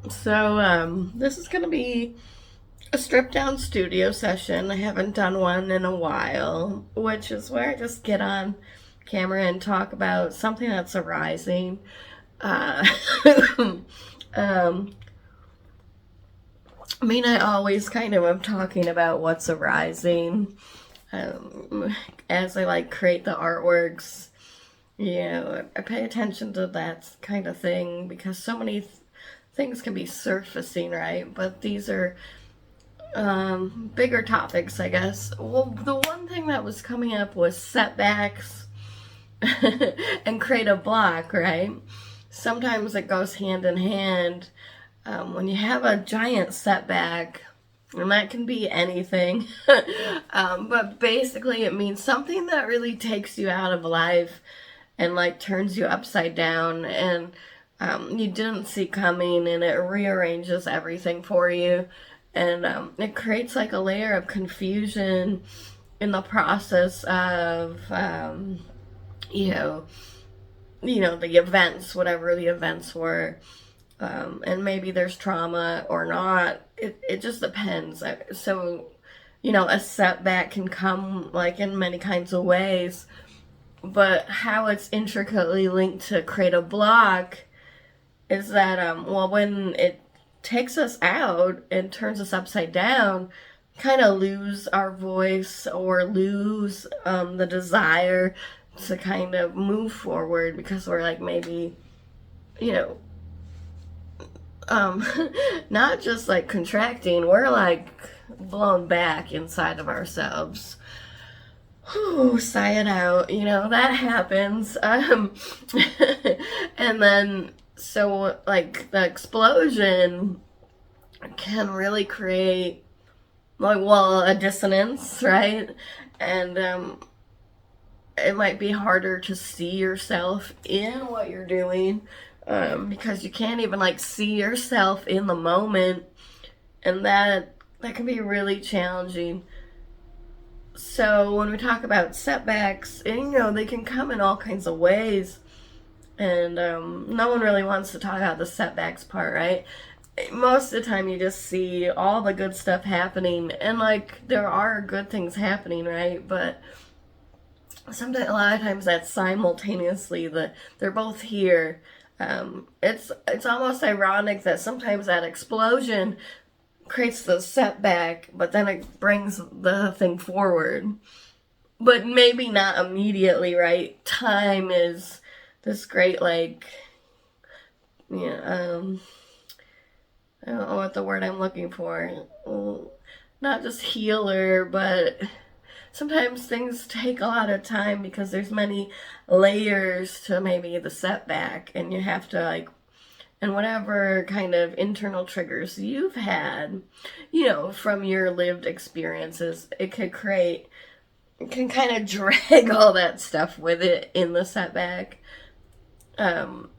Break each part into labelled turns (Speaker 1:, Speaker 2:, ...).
Speaker 1: This is going to be a stripped down studio session. I haven't done one in a while, which is where I just get on camera and talk about something that's arising. Uh, um, I always kind of am talking about what's arising as I create the artworks. I pay attention to that kind of thing because so many things can be surfacing, right? But these are bigger topics, I guess. Well, the one thing that was coming up was setbacks and creative block, right? Sometimes it goes hand in hand. When you have a giant setback, and that can be anything, but basically it means something that really takes you out of life and turns you upside down and you didn't see coming, and it rearranges everything for you, and it creates a layer of confusion in the process of the events, whatever the events were, and maybe there's trauma or not. It just depends. So a setback can come in many kinds of ways, but how it's intricately linked to creative block is that when it takes us out and turns us upside down, kind of lose our voice or lose the desire to kind of move forward because we're maybe you know um not just contracting, we're blown back inside of ourselves. Whew, sigh it out. That happens. And then, so, the explosion can really create, a dissonance, right? And, it might be harder to see yourself in what you're doing, because you can't even, see yourself in the moment. And that can be really challenging. So when we talk about setbacks, and, they can come in all kinds of ways, and no one really wants to talk about the setbacks part, right? Most of the time, you just see all the good stuff happening, and there are good things happening, right? But sometimes, a lot of times, that's simultaneously they're both here. It's almost ironic that sometimes that explosion creates the setback, but then it brings the thing forward. But maybe not immediately, right? Time is this great, I don't know what the word I'm looking for. Not just healer, but sometimes things take a lot of time because there's many layers to maybe the setback, and you have to and whatever kind of internal triggers you've had, from your lived experiences, it can kind of drag all that stuff with it in the setback. So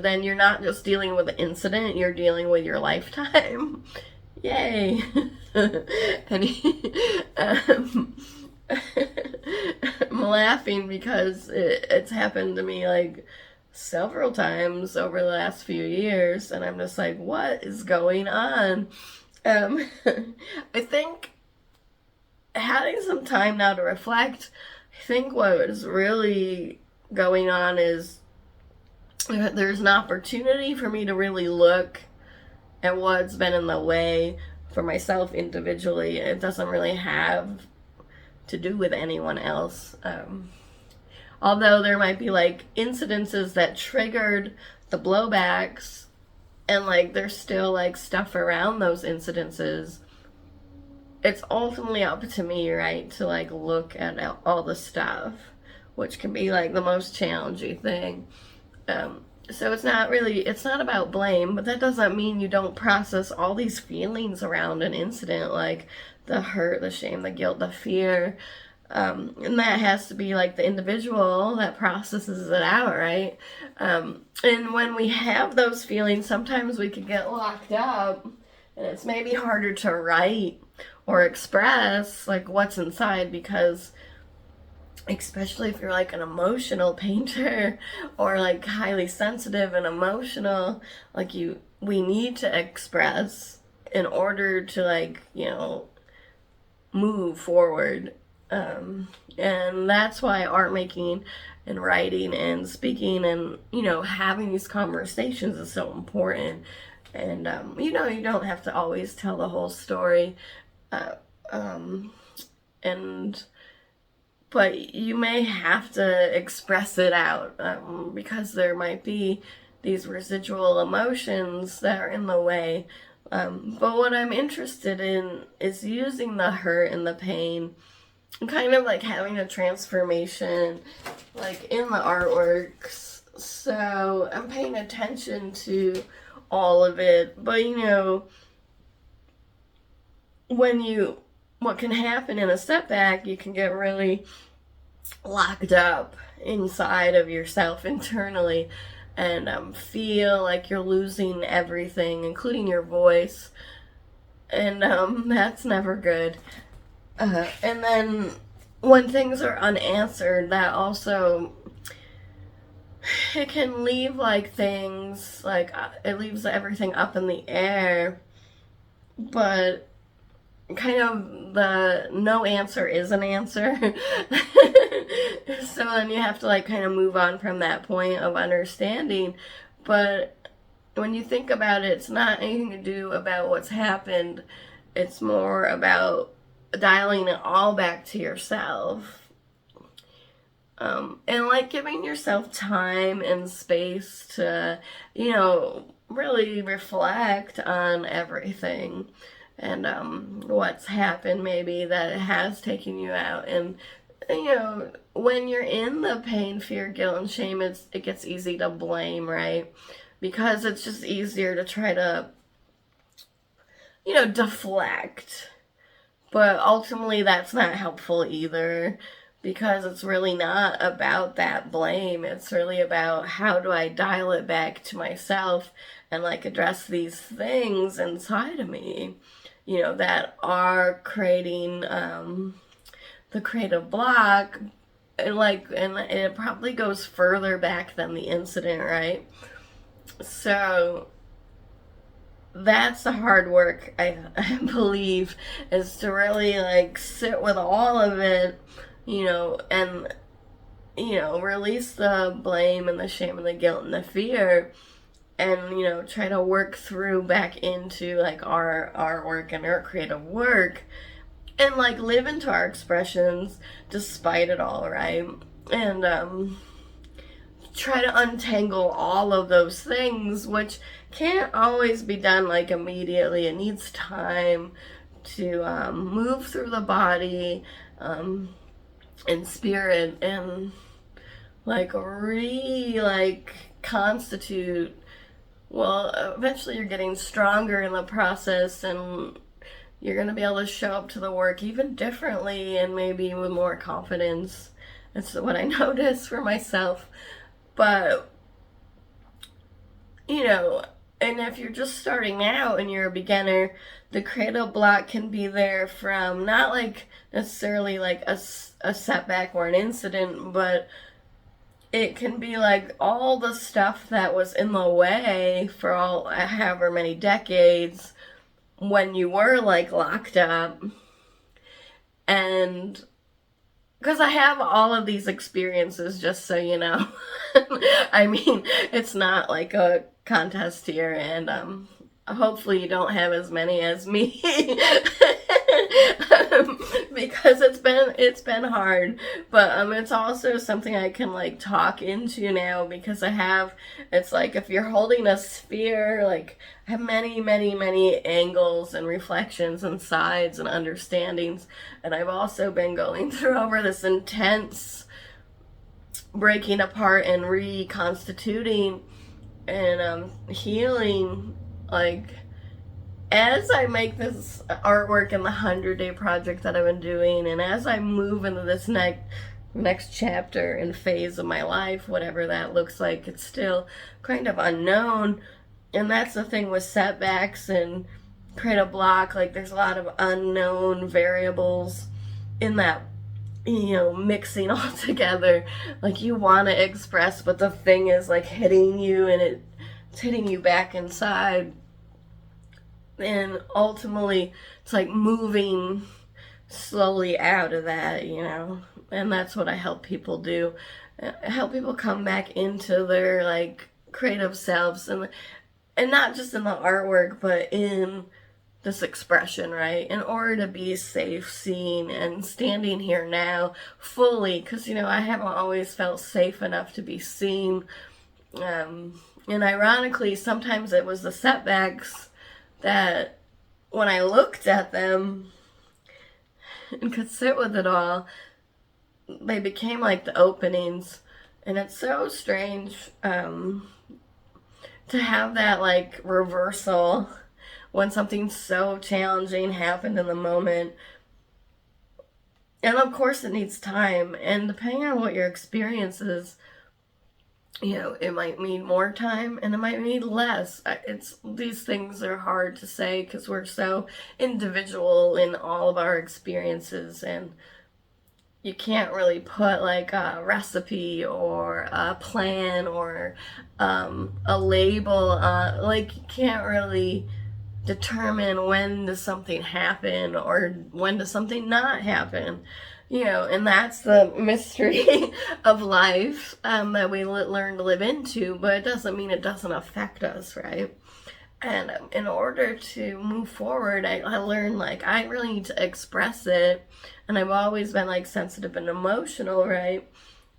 Speaker 1: then you're not just dealing with the incident, you're dealing with your lifetime. Yay. and I'm laughing because it's happened to me several times over the last few years, and I'm just what is going on? I think having some time now to reflect, I think what is really going on is there's an opportunity for me to really look at what's been in the way for myself individually. It doesn't really have to do with anyone else. Although there might be incidences that triggered the blowbacks, and there's still stuff around those incidences. It's ultimately up to me, right, to look at all the stuff, which can be the most challenging thing. So it's not about blame, but that doesn't mean you don't process all these feelings around an incident, the hurt, the shame, the guilt, the fear. And that has to be the individual that processes it out, right? And when we have those feelings, sometimes we can get locked up, and it's maybe harder to write or express what's inside, because especially if you're like an emotional painter or like highly sensitive and emotional, like we need to express in order to like, move forward. And that's why art making and writing and speaking and, having these conversations is so important. And, you don't have to always tell the whole story. Uh, um, and but you may have to express it out, because there might be these residual emotions that are in the way. But what I'm interested in is using the hurt and the pain and kind of like having a transformation like in the artworks. So I'm paying attention to all of it. But what can happen in a setback, you can get really locked up inside of yourself internally and feel like you're losing everything, including your voice. And that's never good. And then when things are unanswered, that also, it can leave like things, like it leaves everything up in the air. But kind of the no answer is an answer. So then you have to like kind of move on from that point of understanding. But when you think about it, it's not anything to do about what's happened. It's more about dialing it all back to yourself. And like giving yourself time and space to, really reflect on everything and what's happened, maybe that it has taken you out. And when you're in the pain, fear, guilt, and shame, it gets easy to blame, right? Because it's just easier to try to deflect. But ultimately that's not helpful either, because it's really not about that blame. It's really about, how do I dial it back to myself and like address these things inside of me, that are creating the creative block. And it probably goes further back than the incident, right? So that's the hard work, I believe, is to really like sit with all of it, and release the blame and the shame and the guilt and the fear, and try to work through back into like our artwork and our creative work, and like live into our expressions despite it all, right? And try to untangle all of those things, which can't always be done like immediately. It needs time to move through the body and spirit, and like constitute. Well, eventually you're getting stronger in the process, and you're going to be able to show up to the work even differently and maybe with more confidence. That's what I noticed for myself. But and if you're just starting out and you're a beginner, the creative block can be there from not like necessarily like a setback or an incident, but it can be like all the stuff that was in the way for however many decades when you were like locked up. And because I have all of these experiences, just so you know. I mean, it's not like a contest here, and hopefully you don't have as many as me. Because it's been hard, but it's also something I can like talk into now, because it's like if you're holding a sphere, like I have many angles and reflections and sides and understandings, and I've also been going through over this intense breaking apart and reconstituting and healing, like as I make this artwork in the 100-day project that I've been doing, and as I move into this next chapter and phase of my life, whatever that looks like, it's still kind of unknown. And that's the thing with setbacks and creative block, like there's a lot of unknown variables in that mixing all together. Like, you want to express, but the thing is like hitting you, and it's hitting you back inside. And ultimately, it's like moving slowly out of that, and that's what I help people do. I help people come back into their like creative selves, and not just in the artwork, but in this expression, right? In order to be safe, seen, and standing here now fully, because I haven't always felt safe enough to be seen. And ironically, sometimes it was the setbacks that, when I looked at them and could sit with it all, they became like the openings. And it's so strange to have that like reversal when something so challenging happened in the moment. And of course it needs time, and depending on what your experience is, it might need more time and it might need less. These things are hard to say because we're so individual in all of our experiences, and you can't really put like a recipe or a plan or a label on. Like, you can't really determine when does something happen or when does something not happen. And that's the mystery of life that we learn to live into, but it doesn't mean it doesn't affect us, right? And in order to move forward, I learned like I really need to express it, and I've always been like sensitive and emotional, right?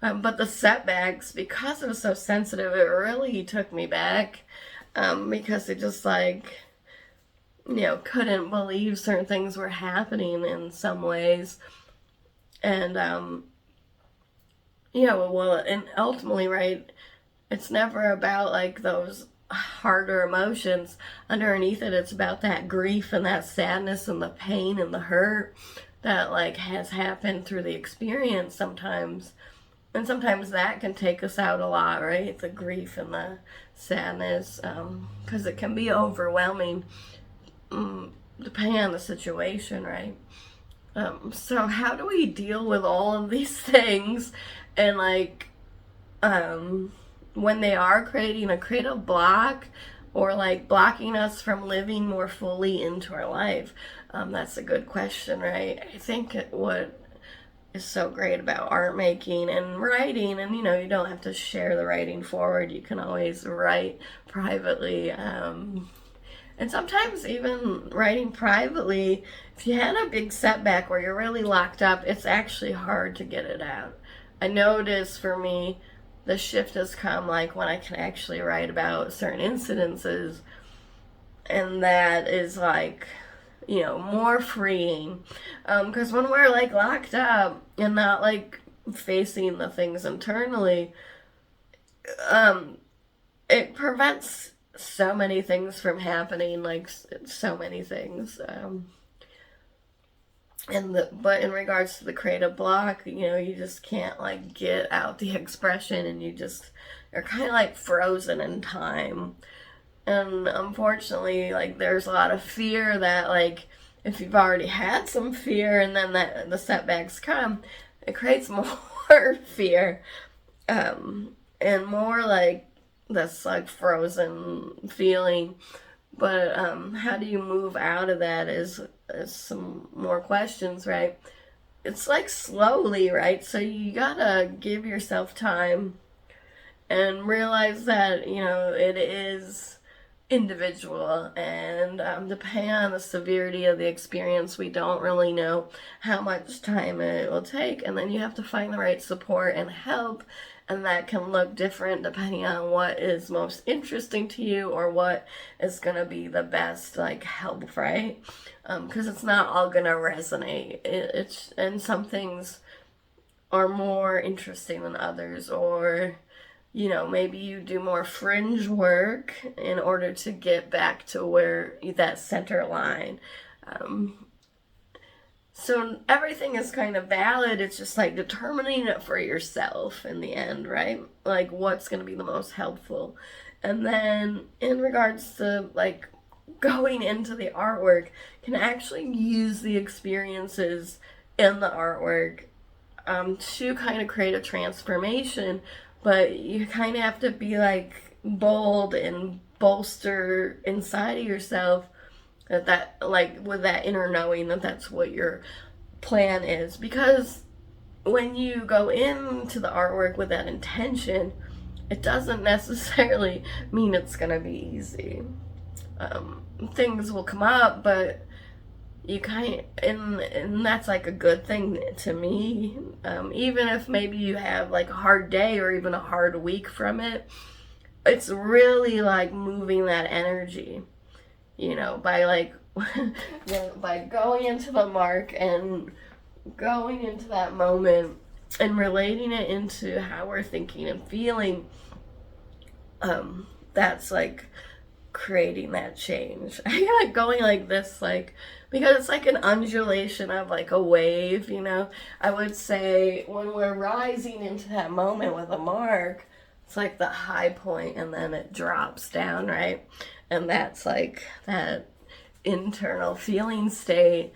Speaker 1: But the setbacks, because it was so sensitive, it really took me back, because it just like, couldn't believe certain things were happening in some ways. And, well, and ultimately, right, it's never about like those harder emotions. Underneath it, it's about that grief and that sadness and the pain and the hurt that like has happened through the experience sometimes. And sometimes that can take us out a lot, right? The grief and the sadness, because it can be overwhelming, depending on the situation, right? So how do we deal with all of these things, and like, when they are creating a creative block or like blocking us from living more fully into our life? That's a good question, right? I think what is so great about art making and writing, and you don't have to share the writing forward. You can always write privately. And sometimes even writing privately, if you had a big setback where you're really locked up, it's actually hard to get it out. I notice for me, the shift has come like when I can actually write about certain incidences, and that is like, more freeing. Because when we're like locked up and not like facing the things internally, it prevents so many things from happening, like so many things. But in regards to the creative block, you just can't like get out the expression, and you're kind of like frozen in time. And unfortunately, like, there's a lot of fear that like if you've already had some fear and then the setbacks come, it creates more fear, and more like this like frozen feeling. But how do you move out of that is some more questions, right? It's like slowly, right? So you gotta give yourself time and realize that it is individual, and depending on the severity of the experience, we don't really know how much time it will take, and then you have to find the right support and help, and that can look different depending on what is most interesting to you or what is going to be the best like help, right? Because it's not all going to resonate. And some things are more interesting than others, or maybe you do more fringe work in order to get back to where that center line. So everything is kind of valid. It's just like determining it for yourself in the end, right? Like, what's going to be the most helpful. And then in regards to like going into the artwork, can actually use the experiences in the artwork to kind of create a transformation, but you kind of have to be like bold and bolster inside of yourself that like with that inner knowing that that's what your plan is, because when you go into the artwork with that intention, it doesn't necessarily mean it's gonna be easy. Things will come up, but you kind of, and that's like a good thing to me. Even if maybe you have like a hard day or even a hard week from it, it's really like moving that energy, by like by going into the mark and going into that moment and relating it into how we're thinking and feeling. That's like creating that change. I got going like this, like, because it's like an undulation of like a wave, I would say when we're rising into that moment with a mark, it's like the high point and then it drops down, right? And that's like that internal feeling state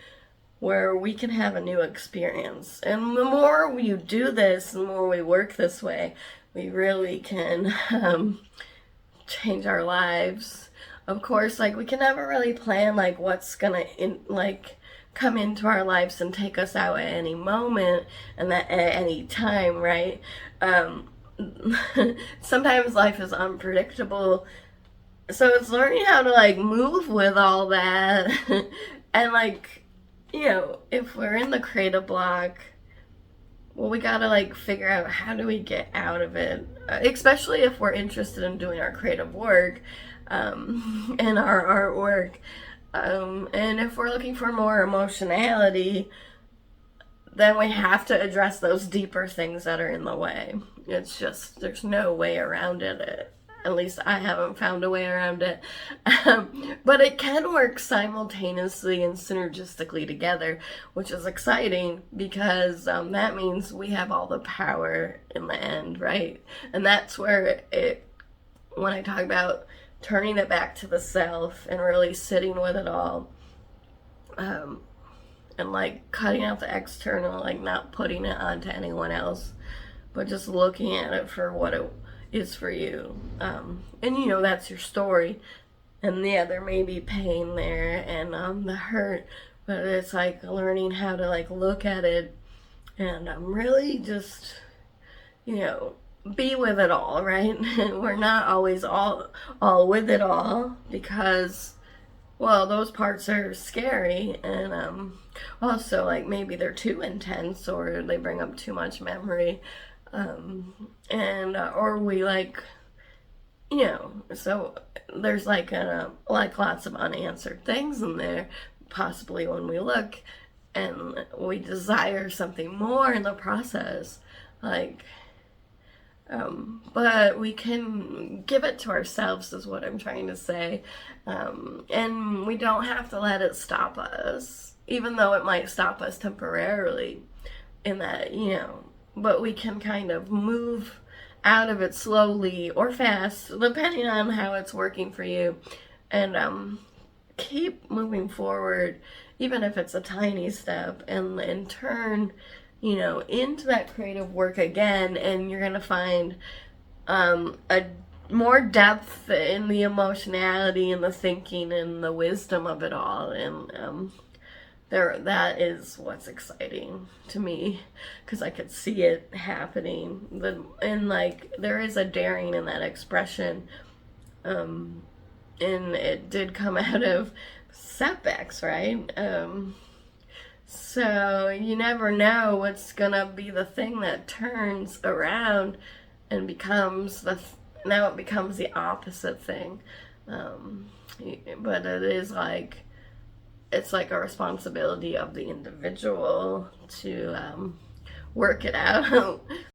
Speaker 1: where we can have a new experience. And the more you do this, the more we work this way, we really can change our lives. Of course, like, we can never really plan like what's gonna come into our lives and take us out at any moment and that at any time, right? Sometimes life is unpredictable, so it's learning how to like move with all that and like, if we're in the creative block, well, we gotta like figure out how do we get out of it, especially if we're interested in doing our creative work and our artwork, and if we're looking for more emotionality, then we have to address those deeper things that are in the way. It's just, there's no way around it. At least I haven't found a way around it. But it can work simultaneously and synergistically together, which is exciting because that means we have all the power in the end, right? And that's where when I talk about turning it back to the self and really sitting with it all, and like cutting out the external, like not putting it onto anyone else, but just looking at it for what it is for you. And that's your story. And yeah, there may be pain there and the hurt, but it's like learning how to like look at it and really just, be with it all, right? We're not always all with it all because, well, those parts are scary, and also like maybe they're too intense or they bring up too much memory, and or we like, so there's like lots of unanswered things in there, possibly when we look and we desire something more in the process, like, but we can give it to ourselves is what I'm trying to say, and we don't have to let it stop us, even though it might stop us temporarily in that, but we can kind of move out of it slowly or fast, depending on how it's working for you, and keep moving forward, even if it's a tiny step, and turn, into that creative work again, and you're gonna find a more depth in the emotionality and the thinking and the wisdom of it all, and that is what's exciting to me, because I could see it happening. And like, there is a daring in that expression, and it did come out of setbacks, right? So you never know what's gonna be the thing that turns around and becomes now it becomes the opposite thing. But it is like, it's like a responsibility of the individual to work it out.